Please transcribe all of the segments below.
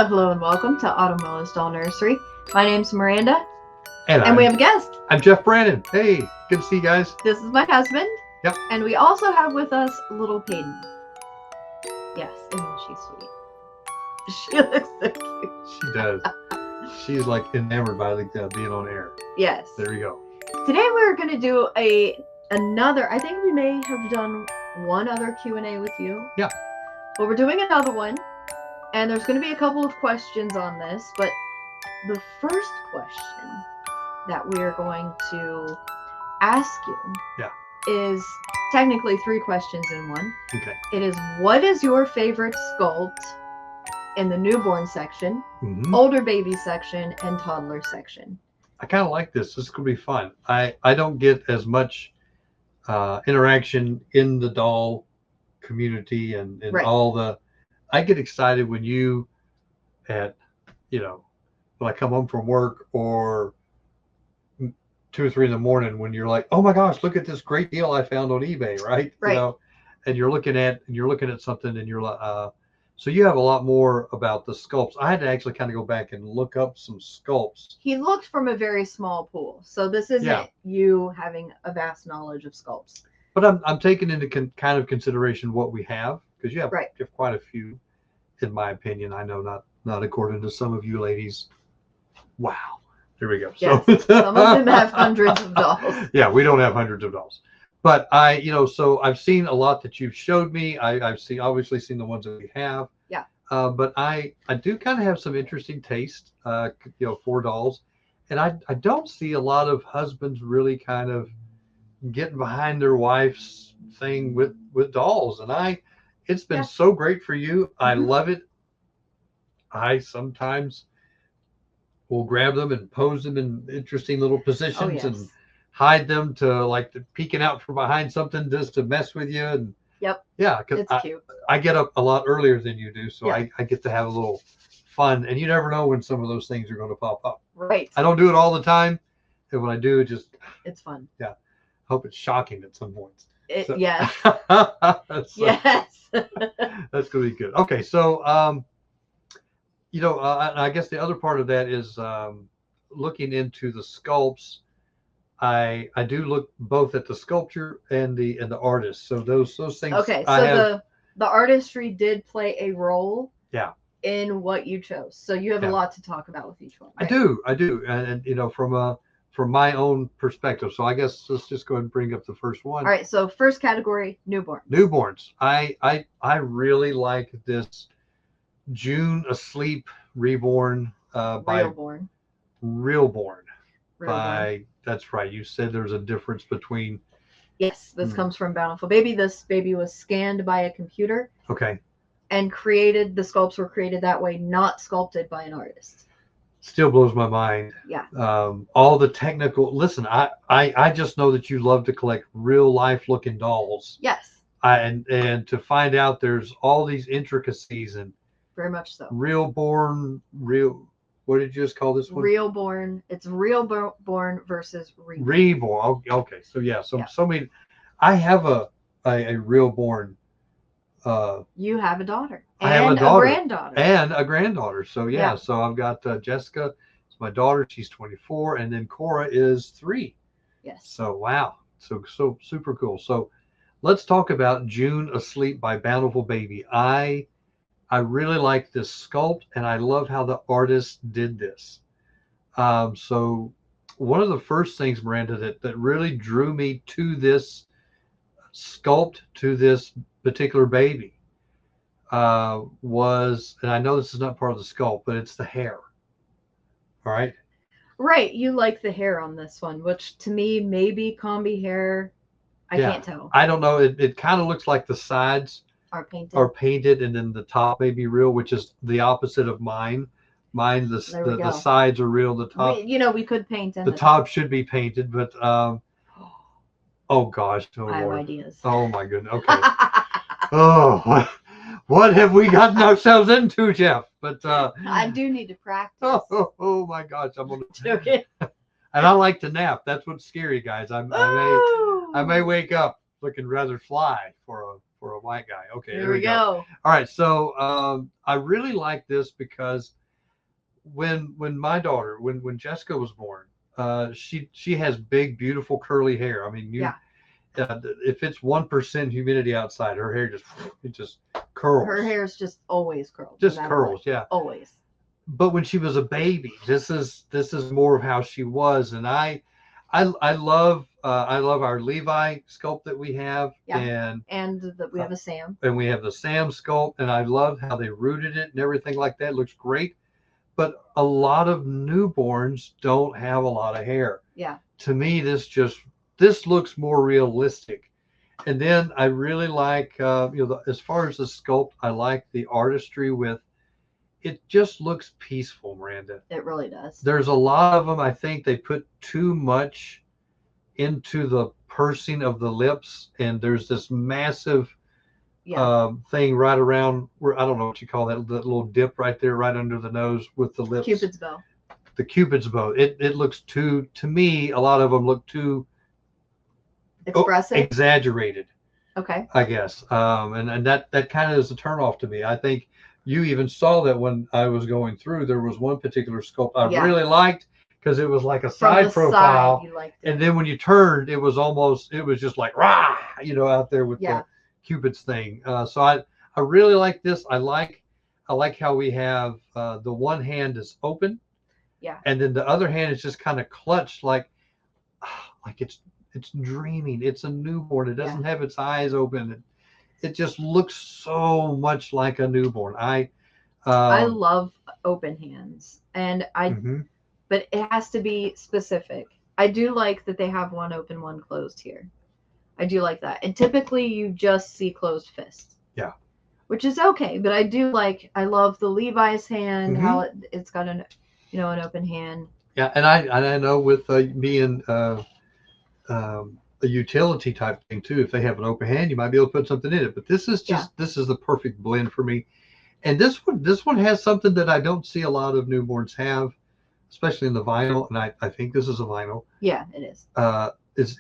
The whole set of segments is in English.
Hello, and welcome to Autumn Willow's Doll Nursery. My name's Miranda, And we have a guest. I'm Jeff Brandon. Hey, good to see you guys. This is my husband. Yep. And we also have with us little Peyton. Yes, isn't she sweet? She looks so cute. She does. She's like enamored by being on air. Yes. There you go. Today we're going to do another. I think we may have done one other Q&A with you. Yeah. But we're doing another one. And there's going to be a couple of questions on this, but the first question that we're going to ask you is technically 3 questions in one. Okay. It is, what is your favorite sculpt in the newborn section, older baby section, and toddler section? I kind of like this. This is going to be fun. I don't get as much interaction in the doll community and Right. all the... I get excited when you when I come home from work or 2 or 3 in the morning when you're like, oh my gosh, look at this great deal I found on eBay, right? Right. And you're looking at something and you're like, so you have a lot more about the sculpts. I had to actually kind of go back and look up some sculpts. He looked from a very small pool, so this isn't you having a vast knowledge of sculpts. But I'm taking into kind of consideration what we have, because you have quite a few, in my opinion. I know not according to some of you ladies. Wow. There we go. Yes, so some of them have hundreds of dolls. Yeah, we don't have hundreds of dolls. But so I've seen a lot that you've showed me. I've obviously seen the ones that we have. Yeah. But I do kind of have some interesting taste, for dolls. And I don't see a lot of husbands really kind of getting behind their wife's thing with dolls. And it's been so great for you. I love it. I sometimes will grab them and pose them in interesting little positions and hide them to peeking out from behind something just to mess with you. And yeah, because I get up a lot earlier than you do, so I get to have a little fun. And you never know when some of those things are going to pop up. Right. I don't do it all the time, and when I do, it's fun. Yeah. Hope it's shocking at some points. Yes. Yes. That's going to be good. Okay, so I guess the other part of that is looking into the sculpts. I do look both at the sculpture and the artist. So those things. Okay, so the artistry did play a role. Yeah. In what you chose, so you have a lot to talk about with each one. Right? I do, and from my own perspective. So I guess let's just go ahead and bring up the first one. All right. So first category, newborn. Newborns. I really like this June Asleep Reborn by Reborn. That's right. You said there's a difference between. Yes, this comes from Bountiful Baby. This baby was scanned by a computer. Okay. And the sculpts were created that way, not sculpted by an artist. Still blows my mind. Yeah. All the technical. Listen, I just know that you love to collect real life looking dolls. Yes. And to find out there's all these intricacies and. Very much so. What did you just call this one? Reborn. It's Reborn versus Reborn. Reborn. Okay. So many. I have a Reborn. You have a daughter. I have a daughter. And a granddaughter. So so I've got Jessica. It's my daughter. She's 24, and then Cora is 3. Yes. So wow. So super cool. So let's talk about June Asleep by Bountiful Baby. I really like this sculpt, and I love how the artist did this. So one of the first things, Miranda, that really drew me to this sculpt, to this particular baby, was, and I know this is not part of the sculpt, but it's the hair. All right. Right. You like the hair on this one, which to me, maybe combi hair. I can't tell. I don't know. It kind of looks like the sides are painted, and then the top may be real, which is the opposite of mine. Mine, the sides are real. The top, we could paint in the top should be painted, but oh gosh, I have ideas. Oh my goodness. Okay. Oh, what have we gotten ourselves into, Jeff? But I do need to practice. Oh my gosh, I'm gonna. Okay. And I like to nap. That's what's scary, guys. I may wake up looking rather fly for a a white guy. Okay, there we go. All right, so I really like this because when my daughter, when Jessica was born, she has big, beautiful curly hair. I mean, if it's 1% humidity outside, her hair just curls. Her hair's just always curled. Just curls, yeah. Always. But when she was a baby, this is more of how she was, and I love our Levi sculpt that we have, and we have a Sam, and we have the Sam sculpt, and I love how they rooted it and everything like that. It looks great, but a lot of newborns don't have a lot of hair. Yeah. To me, this looks more realistic, and then I really like as far as the sculpt, I like the artistry with. It just looks peaceful, Miranda. It really does. There's a lot of them. I think they put too much into the pursing of the lips, and there's this massive thing right around where, I don't know what you call that little dip right there, right under the nose with the lips. Cupid's bow. The Cupid's bow. It looks to me, a lot of them look too expressive, exaggerated. Okay. I guess, and that kind of is a turnoff to me. I think. You even saw that when I was going through, there was one particular sculpt I really liked because it was like a side profile. And then when you turned, it was just like, rah, out there with the Cupid's thing. So I really like this. I like how we have the one hand is open. Yeah. And then the other hand is just kind of clutched like it's dreaming. It's a newborn. It doesn't have its eyes open. It just looks so much like a newborn. I love open hands, and but it has to be specific. I do like that they have one open, one closed here. I do like that. And typically you just see closed fists. Yeah. Which is okay, but I love the Levi's hand, how it's got an open hand. Yeah, and I know with being a utility type thing too. If they have an open hand, you might be able to put something in it. But this is the perfect blend for me. And this one has something that I don't see a lot of newborns have, especially in the vinyl. And I think this is a vinyl. Yeah, it is.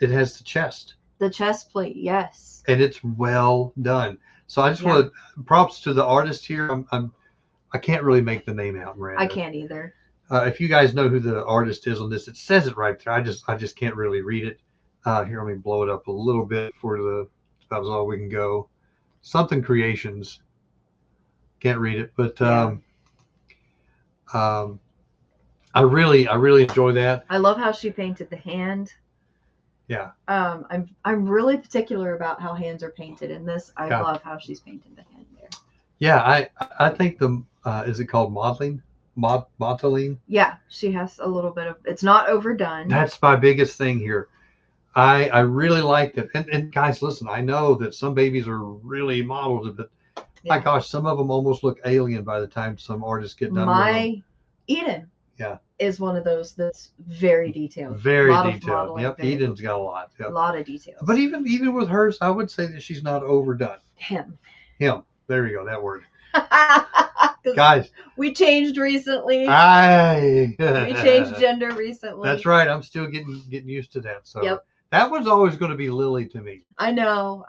It has the chest. The chest plate, yes. And it's well done. So I just want to props to the artist here. I can't really make the name out, Miranda. I can't either. If you guys know who the artist is on this, it says it right there. I just can't really read it. Here, let me blow it up a little bit for that was all we can go. Something Creations. Can't read it, but I really enjoy that. I love how she painted the hand. Yeah. I'm really particular about how hands are painted in this. I love how she's painted the hand there. Yeah, I think is it called modeling? Modeling? Yeah, she has a little bit of. It's not overdone. That's my biggest thing here. I really liked it. And guys, listen, I know that some babies are really modeled, but my gosh, some of them almost look alien by the time some artists get done with them. Eden is one of those that's very detailed. Very detailed. Yep, Eden's got a lot. Yep. A lot of details. But even with hers, I would say that she's not overdone. Him. There you go, that word. Guys, we changed recently. We changed gender recently. That's right. I'm still getting used to that. So that was always going to be Lily to me. I know.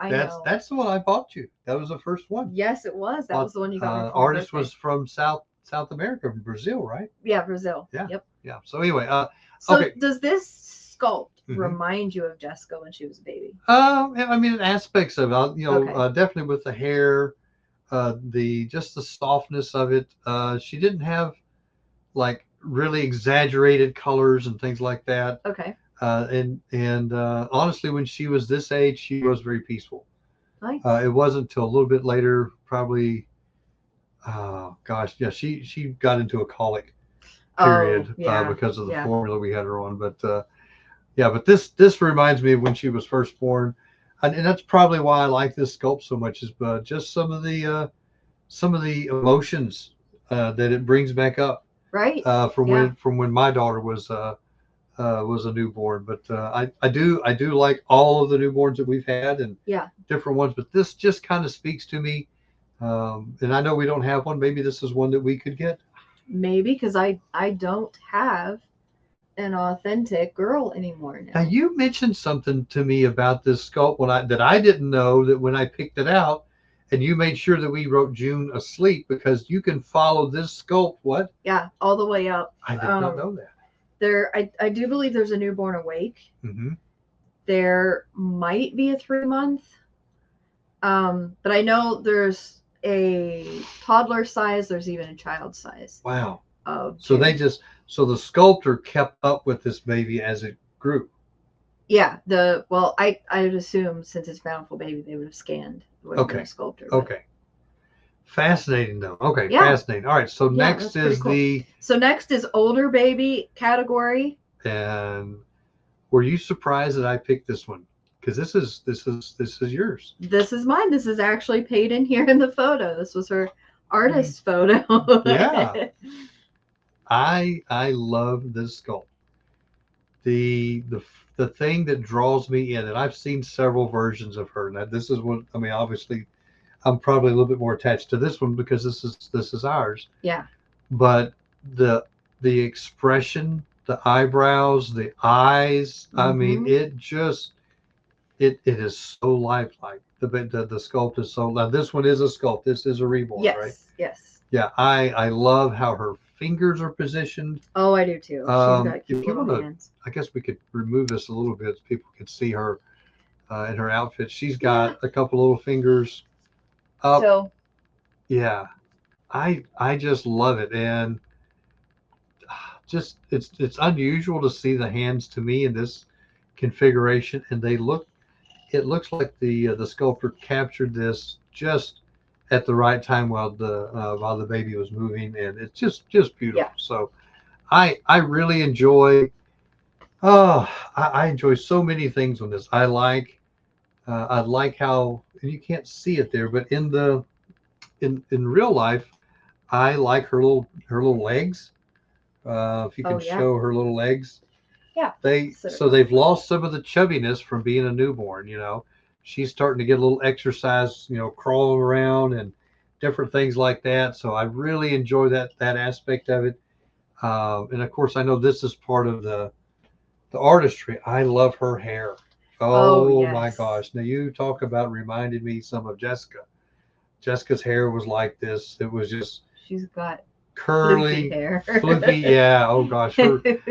That's the one I bought you. That was the first one. Yes, it was. That was the one you got. Artist was from South America, from Brazil, right? Yeah, Brazil. Yeah. Yep. Yeah. So anyway, does this sculpt remind you of Jessica when she was a baby? I mean, aspects of it. Definitely with the hair. Just the softness of it. She didn't have like really exaggerated colors and things like that. Okay. And honestly, when she was this age, she was very peaceful. Nice. It wasn't until a little bit later, probably. She got into a colic period because of the formula we had her on. But but this reminds me of when she was first born. And that's probably why I like this sculpt so much, is just some of the emotions that it brings back up. Right. From when my daughter was a newborn. But I do like all of the newborns that we've had and different ones. But this just kind of speaks to me. And I know we don't have one. Maybe this is one that we could get. Maybe, because I don't have an authentic girl anymore now. Now you mentioned something to me about this sculpt that I didn't know, that when I picked it out, And you made sure that we wrote June asleep because you can follow this sculpt. What? Yeah, all the way up. I did not know that. I do believe there's a newborn awake. Mm-hmm. There might be a 3-month. But I know there's a toddler size. There's even a child size. Wow. So so the sculptor kept up with this baby as it grew. Yeah. I would assume since it's bountiful baby, they would have scanned. Okay. Sculptor. Okay. Fascinating though. Okay. Yeah. Fascinating. All right. So next is cool. So next is older baby category. And were you surprised that I picked this one? Because this is yours. This is mine. This is actually paid in here in the photo. This was her artist photo. Yeah. I love this sculpt. The thing that draws me in, and I've seen several versions of her. Now this is what I mean. Obviously, I'm probably a little bit more attached to this one because this is ours. Yeah. But the expression, the eyebrows, the eyes. Mm-hmm. I mean, it just. It is so lifelike. The sculpt is so. Now this one is a sculpt. This is a reborn, yes, right? Yes. Yeah, I love how her fingers are positioned. Oh, I do too. She's got cute little hands. I guess we could remove this a little bit so people can see her in her outfit. She's got a couple little fingers up. So, yeah, I just love it, and just it's unusual to see the hands to me in this configuration, and they look. It looks like the sculptor captured this just at the right time while the baby was moving, and it's just beautiful. Yeah. So I really enjoy. I enjoy so many things on this. I like how, and you can't see it there, but in real life, I like her little legs. If you can show her little legs. Yeah. They've lost some of the chubbiness from being a newborn, She's starting to get a little exercise, crawling around and different things like that. So I really enjoy that aspect of it. And of course, I know this is part of the artistry. I love her hair. Oh yes. My gosh. Now you talk about reminded me some of Jessica. Jessica's hair was like this. It was just. She's got curly hair. Floofy, yeah. Oh gosh.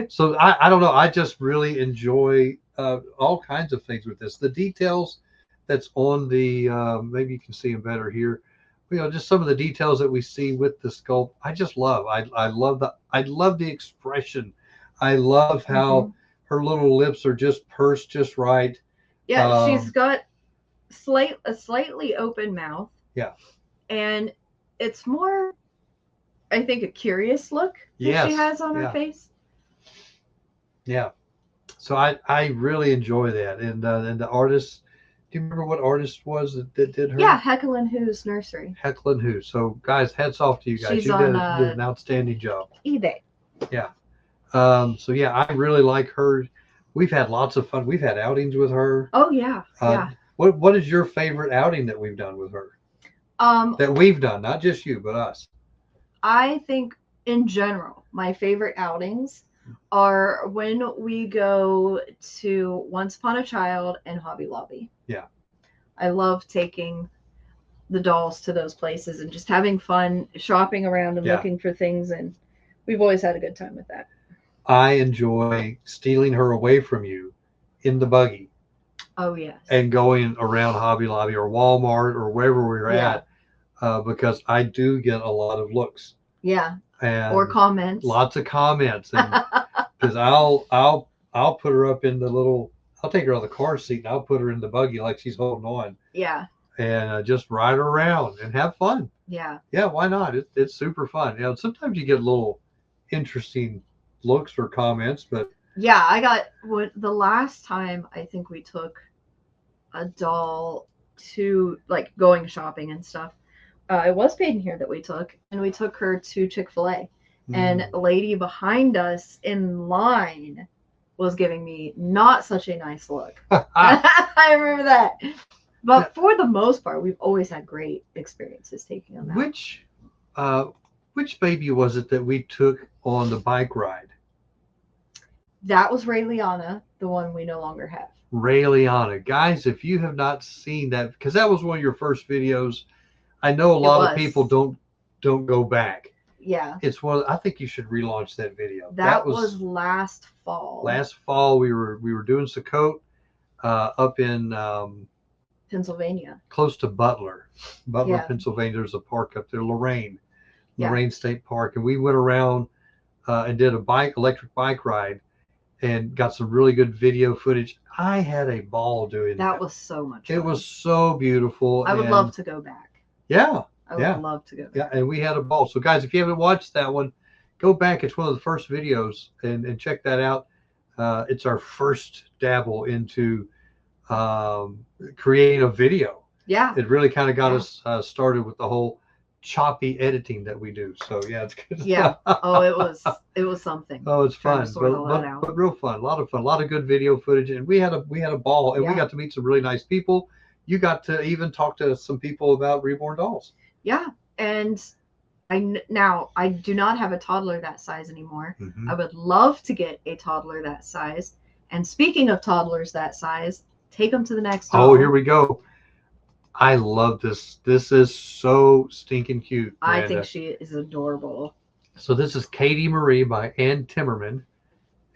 So I don't know. I just really enjoy all kinds of things with this. The details that's on the maybe you can see them better here. Just some of the details that we see with the sculpt. I just love. I love the expression. I love how her little lips are just pursed just right. Yeah, she's got a slightly open mouth. Yeah. And it's more, I think, a curious look that she has on her face. Yeah. So I really enjoy that. And the artist, do you remember what artist was that did her? Yeah, Hecklin Who's Nursery. Hecklin Who. So guys, hats off to you guys. You did an outstanding job. eBay. Yeah. So yeah, I really like her. We've had lots of fun. We've had outings with her. Oh yeah. Yeah. What is your favorite outing that we've done with her? That we've done, not just you, but us. I think in general, my favorite outings are when we go to Once Upon a Child and Hobby Lobby. Yeah. I love taking the dolls to those places and just having fun shopping around and looking for things, and we've always had a good time with that. I enjoy stealing her away from you in the buggy. Oh yes. And going around Hobby Lobby or Walmart or wherever we were at, because I do get a lot of looks. Yeah. And or comments. Lots of comments, and because I'll put her up in the little. I'll take her on the car seat and I'll put her in the buggy like she's holding on. Yeah. And just ride her around and have fun. Yeah. Yeah. Why not? It's super fun. Sometimes you get little interesting looks or comments, but. Yeah, I got the last time I think we took a doll to like going shopping and stuff. It was paid in here that we took, and we took her to Chick-fil-A, and a lady behind us in line was giving me not such a nice look. I remember that. But for the most part, we've always had great experiences taking them out. Which baby was it that we took on the bike ride? That was Ray Liana, the one we no longer have. Ray Liana. Guys, if you have not seen that, because that was one of your first videos, I know a lot of people don't go back. Yeah. It's one. I think you should relaunch that video. That was last fall. Last fall we were doing Sculpts up in Pennsylvania, close to Butler, Pennsylvania. There's a park up there, Lorraine State Park, and we went around and did a electric bike ride, and got some really good video footage. I had a ball doing that. That was so much fun. It was so beautiful. I would love to go back. Yeah. I would love to go back. Yeah, and we had a ball. So guys, if you haven't watched that one, go back. It's one of the first videos and check that out. It's our first dabble into creating a video. Yeah. It really kind of got us started with the whole choppy editing that we do. So yeah, it's good. Yeah. Oh, it was something. Oh, it's fun, but real fun. A lot of fun. A lot of good video footage, and we had a ball, and we got to meet some really nice people. You got to even talk to some people about reborn dolls. Yeah, and I do not have a toddler that size anymore. I would love to get a toddler that size. And speaking of toddlers that size, take them to the next doll. Oh, here we go. I love this. This is so stinking cute, Miranda. I think she is adorable. So this is Katie Marie by Ann Timmerman,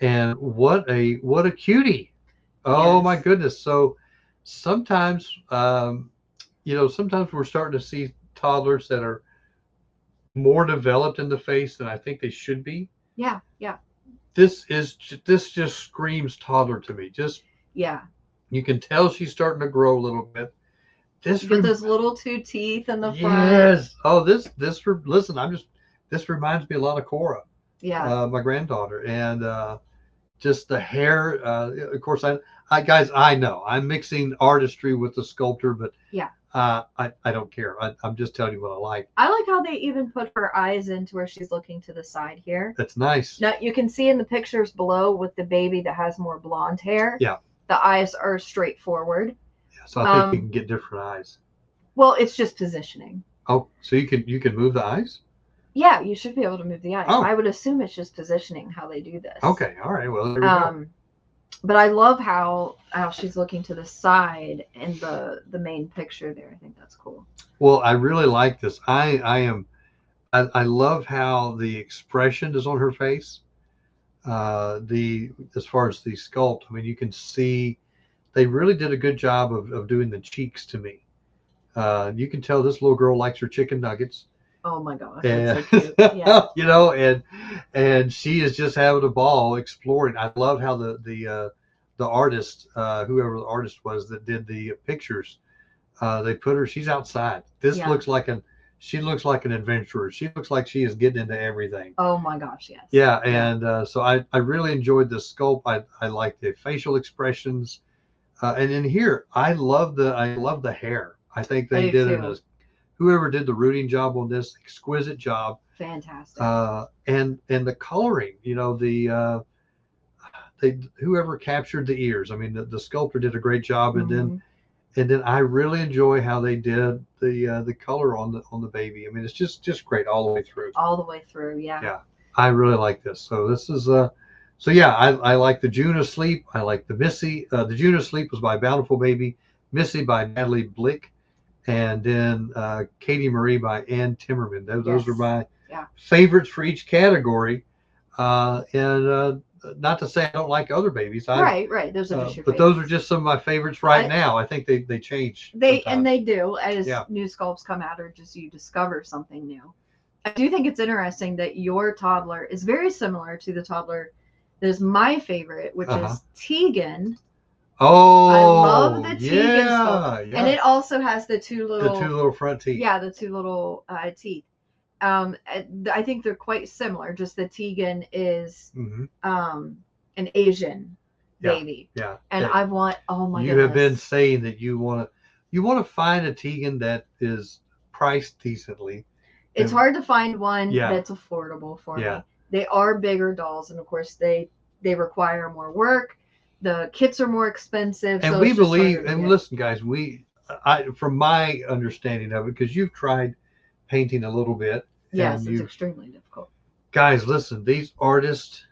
and what a cutie! Oh my goodness! So sometimes, sometimes we're starting to see toddlers that are more developed in the face than I think they should be. Yeah, yeah. This just screams toddler to me. You can tell she's starting to grow a little bit. With those little two teeth in the front. Yes. Oh, this reminds me a lot of Cora. Yeah. My granddaughter, and just the hair. Of course, I know I'm mixing artistry with the sculptor, but I don't care. I'm just telling you what I like. I like how they even put her eyes into where she's looking to the side here. That's nice. Now you can see in the pictures below with the baby that has more blonde hair. Yeah. The eyes are straightforward. Yeah, so I think you can get different eyes. Well, it's just positioning. Oh, so you can move the eyes? Yeah, you should be able to move the eyes. Oh. I would assume it's just positioning how they do this. Okay, all right. Well, there we go. But I love how she's looking to the side in the main picture there. I think that's cool. Well, I really like this. I love how the expression is on her face. As far as the sculpt, I mean, you can see they really did a good job of doing the cheeks to me. You can tell this little girl likes her chicken nuggets. Oh my gosh, and, that's so cute. Yeah. and she is just having a ball exploring. I love how the artist, whoever the artist was that did the pictures, they put her. She's outside. She looks like an adventurer. She looks like she is getting into everything. Oh my gosh, yes. Yeah, and so I really enjoyed the sculpt. I like the facial expressions, and in here I love the hair. I think they did whoever did the rooting job on this, exquisite job. Fantastic. And the coloring, whoever captured the ears. I mean, the sculptor did a great job, and then I really enjoy how they did the color on the baby. I mean, it's just great all the way through. All the way through, yeah. Yeah, I really like this. So this is I like the June Asleep. I like the Missy. The June Asleep was by Bountiful Baby, Missy by Natalie Blick, and then Katie Marie by Ann Timmerman. Those are my favorites for each category. And not to say I don't like other babies. Right. Those are just your but favorites. Those are just some of my favorites now. I think they change. And they do as new sculpts come out or just you discover something new. I do think it's interesting that your toddler is very similar to the toddler that is my favorite, which is Tegan. Oh, I love the Tegan sculpt. Yeah. And it also has the two little front teeth. Yeah, the two little teeth. I think they're quite similar. Just the Tegan is an Asian baby. Yeah. And I want goodness. You have been saying that you want to find a Tegan that is priced decently. It's hard to find one that's affordable for me. They are bigger dolls, and of course they require more work. The kits are more expensive. And so we believe, and listen, guys, from my understanding of it, because you've tried painting a little bit. Yes, it's extremely difficult. Guys, listen, these artists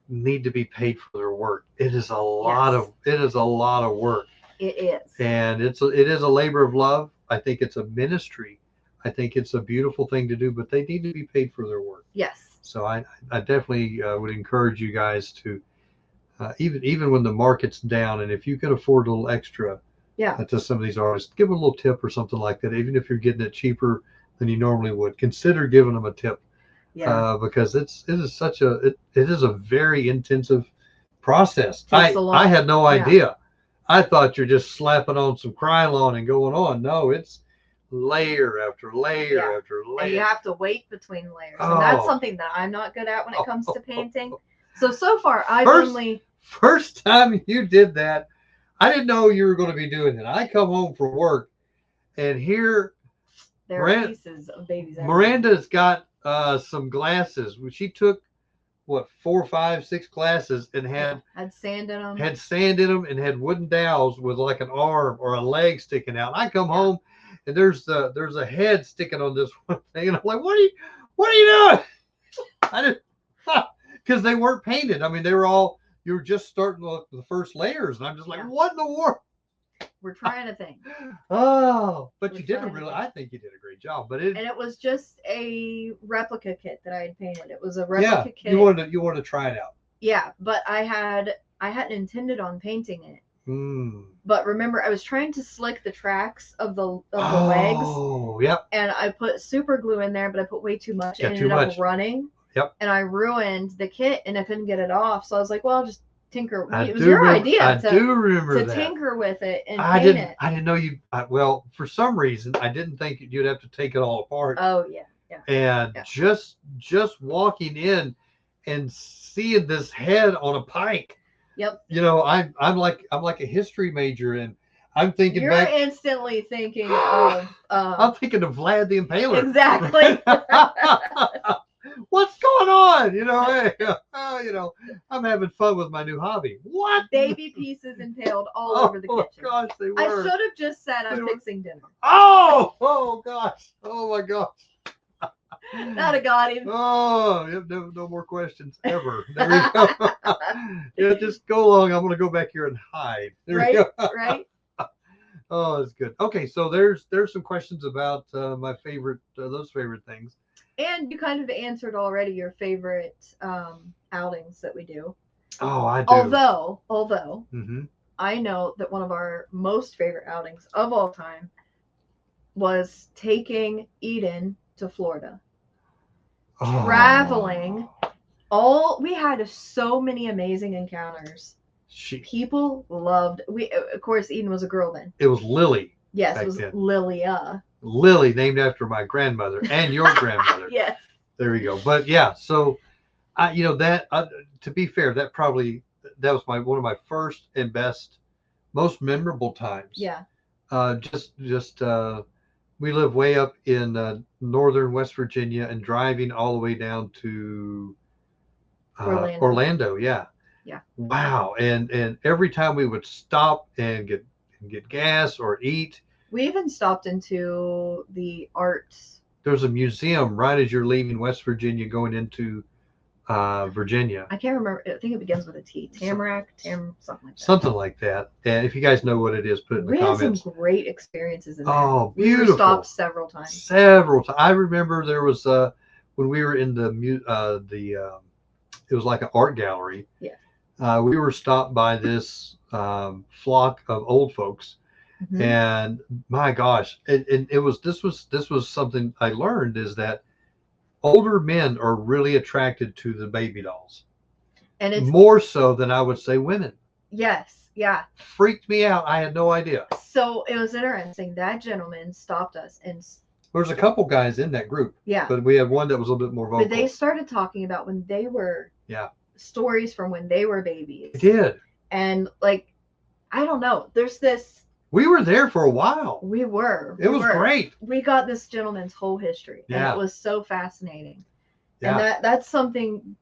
need to be paid for their work. It is a lot of work. It is. And it is a labor of love. I think it's a ministry. I think it's a beautiful thing to do, but they need to be paid for their work. Yes. So I definitely would encourage you guys to, even when the market's down, and if you can afford a little extra to some of these artists, give them a little tip or something like that. Even if you're getting it cheaper than you normally would, consider giving them a tip. Yeah. Because it is a very intensive process. I had no idea. I thought you're just slapping on some Krylon and going on. No, it's layer after layer after layer. And you have to wait between layers. And that's something that I'm not good at when it comes to painting. So far, First time you did that, I didn't know you were going to be doing it. I come home from work, and here there are pieces of babies. Miranda's got some glasses. She took, 4, 5, 6 glasses and had sand in them. Had sand in them and had wooden dowels with like an arm or a leg sticking out. I come home and there's a head sticking on this one thing, and I'm like, what are you doing? I didn't, because they weren't painted. I mean, you were just starting the first layers, and I'm just like, what in the world? We're trying a thing. But you did I think you did a great job. But it was just a replica kit that I had painted. It was a replica kit. You wanted to try it out. Yeah, but I hadn't intended on painting it. But remember, I was trying to slick the tracks of the legs. Oh, yep. And I put super glue in there, but I put way too much. And it ended up running. Yep. And I ruined the kit, and I couldn't get it off. So I was like, well, I'll just tinker. It was your idea to tinker with it and paint it. I didn't know you. Well, for some reason, I didn't think you'd have to take it all apart. Oh yeah. And just walking in and seeing this head on a pike. Yep. I'm like a history major, and I'm thinking You're instantly thinking of. I'm thinking of Vlad the Impaler. Exactly. What's going on? I'm having fun with my new hobby. What? Baby pieces impaled all over the kitchen. Oh gosh, they were. I should have just said I'm fixing dinner. Oh gosh. Oh my gosh. Not a got him. Oh, no more questions ever. There we go. Just go along. I'm gonna go back here and hide. There we go. Right. Oh, that's good. Okay, so there's some questions about my favorite those favorite things. And you kind of answered already your favorite outings that we do. Oh, I do. Although I know that one of our most favorite outings of all time was taking Eden to Florida. Traveling. We had so many amazing encounters. People loved. Of course, Eden was a girl then. It was Lily. Yes, it was Lilia. Lily, named after my grandmother and your grandmother. Yes. There we go. But yeah, so to be fair, that was one of my first and best, most memorable times. Yeah. We live way up in northern West Virginia, and driving all the way down to Orlando. Yeah. Yeah. Wow. And every time we would stop and get gas or eat. We even stopped into the arts. There's a museum right as you're leaving West Virginia going into Virginia. I can't remember. I think it begins with a T. Tamarack, something like that. Something like that. And if you guys know what it is, put it in the comments. We had some great experiences in there. Oh, beautiful. We were stopped several times. I remember there was when we were in it was like an art gallery. Yeah. We were stopped by this flock of old folks. Mm-hmm. And my gosh, this was something I learned, is that older men are really attracted to the baby dolls, and it's more so than I would say women. Yes, yeah. Freaked me out. I had no idea. So it was interesting. That gentleman stopped us, and there's a couple guys in that group. Yeah, but we had one that was a little bit more vocal. But they started talking about when they were stories from when they were babies. They did, and I don't know. There's this. We were there for a while. We were. It was great. We got this gentleman's whole history. And it was so fascinating. Yeah. And that's something.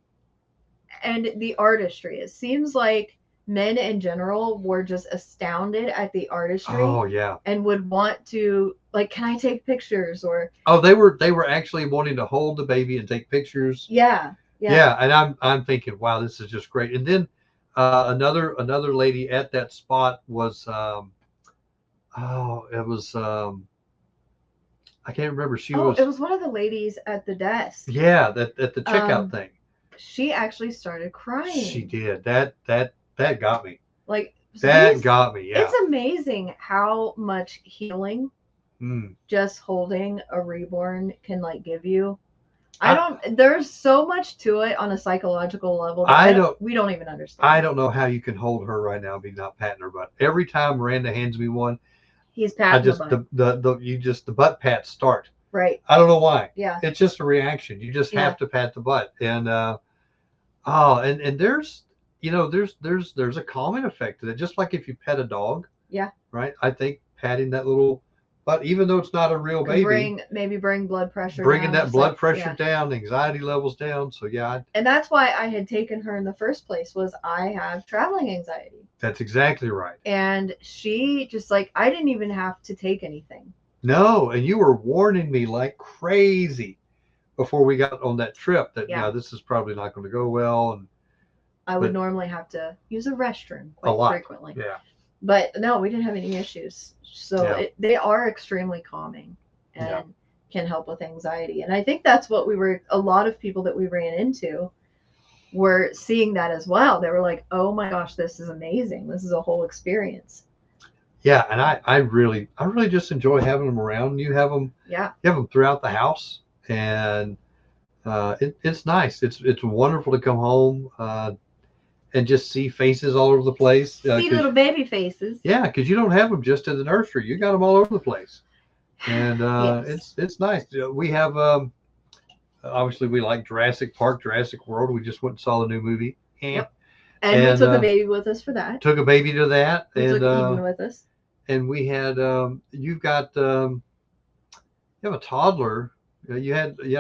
And the artistry. It seems like men in general were just astounded at the artistry. Oh, yeah. And would want to, can I take pictures? Or they were actually wanting to hold the baby and take pictures. Yeah. Yeah. Yeah. And I'm thinking, wow, this is just great. And then another lady at that spot was it was I can't remember. She It was one of the ladies at the desk. Yeah, at the checkout thing. She actually started crying. She did. That got me. Like that got me. Yeah. It's amazing how much healing just holding a reborn can like give you. There's so much to it on a psychological level that we don't even understand. I don't know how you can hold her right now and be not patting her butt. Every time Miranda hands me one, he's patting the butt pats start. Right. I don't know why. Yeah. It's just a reaction. You just have to pat the butt. And and there's there's a calming effect to it. Just like if you pet a dog. Yeah. Right. I think patting that little butt, even though it's not a real baby, bring blood pressure bringing down. That blood pressure down, anxiety levels down. So yeah. And that's why I had taken her in the first place, was I have traveling anxiety. That's exactly right. And she just like, I didn't even have to take anything. No, and you were warning me like crazy before we got on that trip that this is probably not going to go well. And I would normally have to use a restroom quite frequently. Yeah. But no, we didn't have any issues. So they are extremely calming and can help with anxiety. And I think that's what a lot of people that we ran into were seeing that as well. They were like, oh my gosh, this is amazing. This is a whole experience. Yeah, and I really just enjoy having them around. You have them, you have them throughout the house, and it's nice. It's wonderful to come home and just see faces all over the place. See little baby faces. Yeah, because you don't have them just in the nursery. You got them all over the place, and it's nice. We have obviously we like Jurassic Park, Jurassic World. We just went and saw the new movie. Yep. And we took a baby with us for that. Took a baby to that, we took Eden with us. And we had you have a toddler. You had is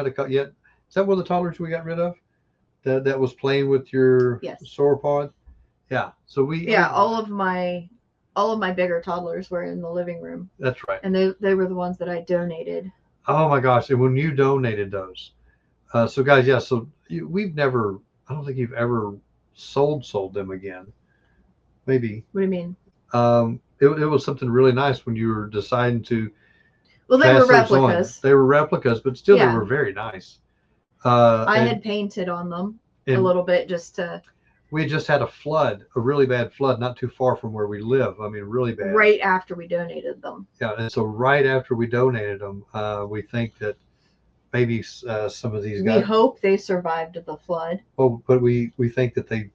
that one of the toddlers we got rid of? That was playing with your sauropod. Yeah. So all of my bigger toddlers were in the living room. That's right. And they were the ones that I donated. Oh my gosh! And when you donated those, so guys, we've never. I don't think you've ever sold them again. Maybe. What do you mean? It was something really nice when you were deciding to. Well, they were replicas. They were replicas, but still they were very nice. I had painted on them a little bit just to. We just had a really bad flood, not too far from where we live. I mean, really bad. Right after we donated them. Yeah, and so right after we donated them, we think that maybe some of these guys. We hope they survived the flood. Well, but we think that they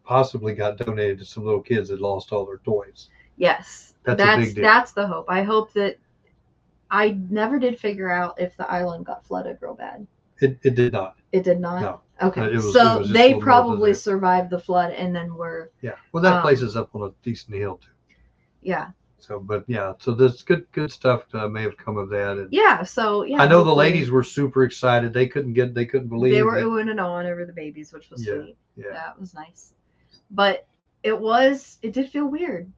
possibly got donated to some little kids that lost all their toys. Yes, that's a big deal. That's the hope. I hope that. I never did figure out if the island got flooded real bad. It did not. It did not? No. Okay. So they probably survived the flood and then were. Yeah. Well, that place is up on a decent hill too. Yeah. So, so there's good stuff may have come of that. And So I know the ladies were super excited. They couldn't believe. They were oohing and ahhing over the babies, which was sweet. Yeah. That was nice. But it did feel weird.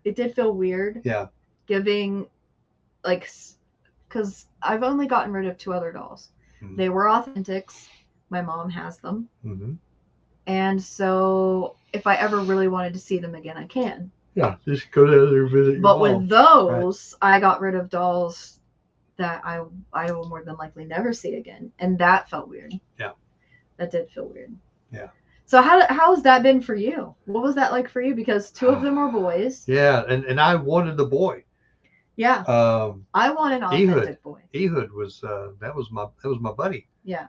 It did feel weird. Yeah. Giving, because I've only gotten rid of 2 other dolls. Mm-hmm. They were authentics. My mom has them. Mm-hmm. And so if I ever really wanted to see them again, I can. Yeah, just go down there and visit your mom. With those, I got rid of dolls that I will more than likely never see again. And that felt weird. Yeah. That did feel weird. Yeah. So how has that been for you? What was that like for you? Because 2 of them were boys. Yeah, and I wanted the boy. Yeah. I want an authentic boy. Ehud was that was my buddy. Yeah.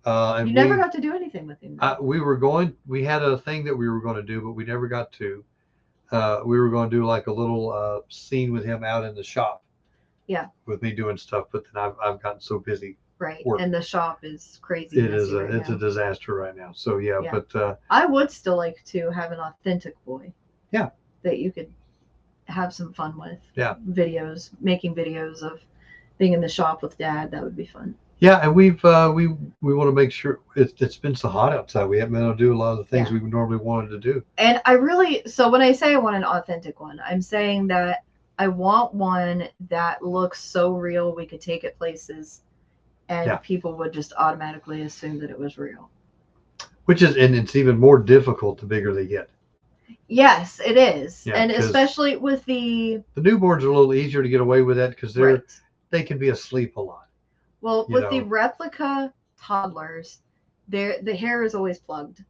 And you never got to do anything with him. We had a thing that we were going to do, but we never got to. We were going to do like a little scene with him out in the shop. Yeah. With me doing stuff, but then I've gotten so busy. Right. And the shop is crazy. It's a disaster right now. So yeah. But I would still like to have an authentic boy. Yeah. That you could have some fun with. Yeah. Making videos of being in the shop with Dad. That would be fun. Yeah, and we want to make sure it's been so hot outside. We haven't been able to do a lot of the things we normally wanted to do. And so when I say I want an authentic one, I'm saying that I want one that looks so real we could take it places and people would just automatically assume that it was real. And it's even more difficult the bigger they get. Yes, it is. Yeah, and especially with the newborns are a little easier to get away with that because they can be asleep a lot. Well, with the replica toddlers, the hair is always plugged,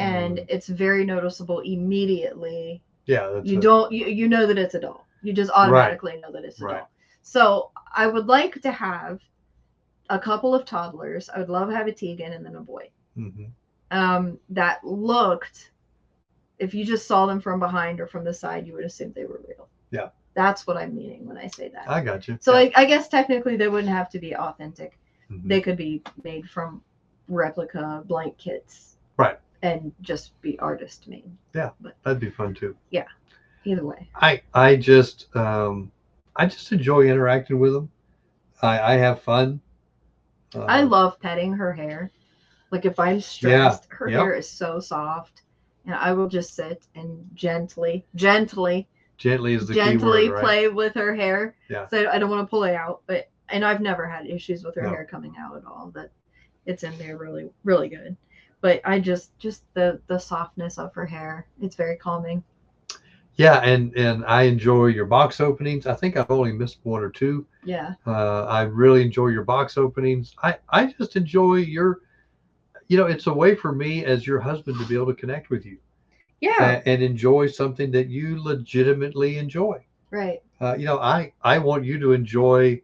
and it's very noticeable immediately. Yeah, you know that it's a doll. You just automatically know that it's a doll. So I would like to have a couple of toddlers. I would love to have a Tegan and then a boy. That looked, if you just saw them from behind or from the side, you would assume they were real. Yeah. That's what I'm meaning when I say that. I got you. So I guess technically they wouldn't have to be authentic. They could be made from replica blank kits. Right. And just be artist made. Yeah. But that'd be fun too. Yeah. Either way. I just enjoy interacting with them. I have fun. I love petting her hair. Like if I'm stressed, her hair is so soft, and I will just sit and gently is the key word, right? Play with her hair. Yeah. So I don't want to pull it out, and I've never had issues with her hair coming out at all. That it's in there really, really good. But I just the softness of her hair. It's very calming. Yeah, and I enjoy your box openings. I think I've only missed one or two. Yeah. I really enjoy your box openings. I just enjoy your, it's a way for me as your husband to be able to connect with you. Yeah. And enjoy something that you legitimately enjoy. Right. I want you to enjoy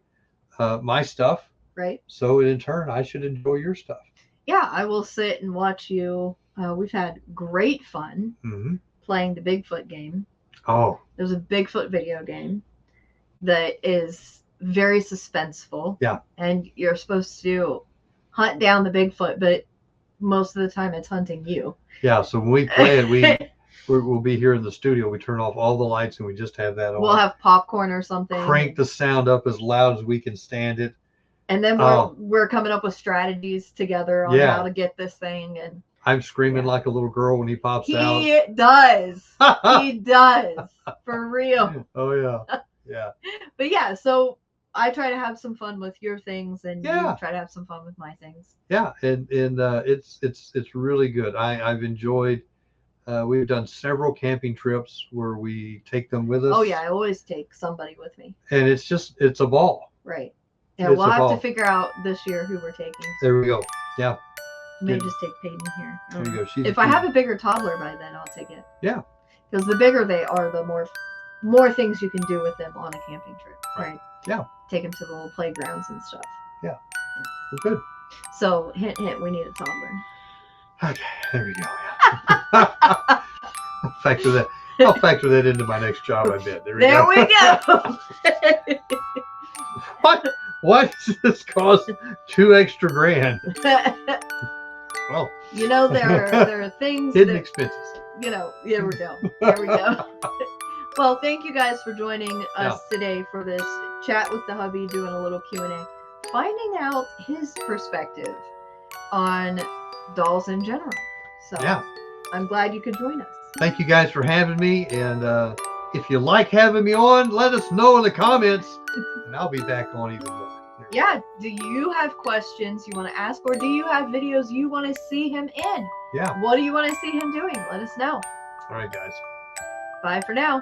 my stuff. Right. So in turn, I should enjoy your stuff. Yeah, I will sit and watch you. We've had great fun playing the Bigfoot game. Oh. There's a Bigfoot video game that is very suspenseful. Yeah. And you're supposed to hunt down the Bigfoot, but most of the time it's hunting you. Yeah, so when we play it, we'll be here in the studio. We turn off all the lights and we just have that on. We'll have popcorn or something. Crank the sound up as loud as we can stand it. And then we're coming up with strategies together on how to get this thing. And I'm screaming like a little girl when he pops out. He does. He does. For real. Oh, yeah. Yeah. But yeah, so I try to have some fun with your things, and you try to have some fun with my things. Yeah, and it's really good. I've enjoyed. We've done several camping trips where we take them with us. Oh yeah, I always take somebody with me. And it's a ball. Right. Yeah, we'll have to figure out this year who we're taking. There we go. Yeah. Maybe just take Peyton here. There you go. If I have a bigger toddler by then, I'll take it. Yeah. Because the bigger they are, the more things you can do with them on a camping trip. Right. Yeah. Take them to the little playgrounds and stuff. Yeah. Well, good. So hint, we need a toddler. Okay, there we go. Yeah. I'll factor that into my next job. I bet. There we go. What does this cost? 2 extra grand. Well, there are things hidden expenses. There we go. There we go. Well, thank you guys for joining us today for this chat with the hubby, doing a little Q&A, finding out his perspective on dolls in general. So I'm glad you could join us. Thank you guys for having me, and if you like having me on, let us know in the comments, and I'll be back on even more. Yeah, do you have questions you want to ask, or do you have videos you want to see him in? Yeah. What do you want to see him doing? Let us know. All right, guys. Bye for now.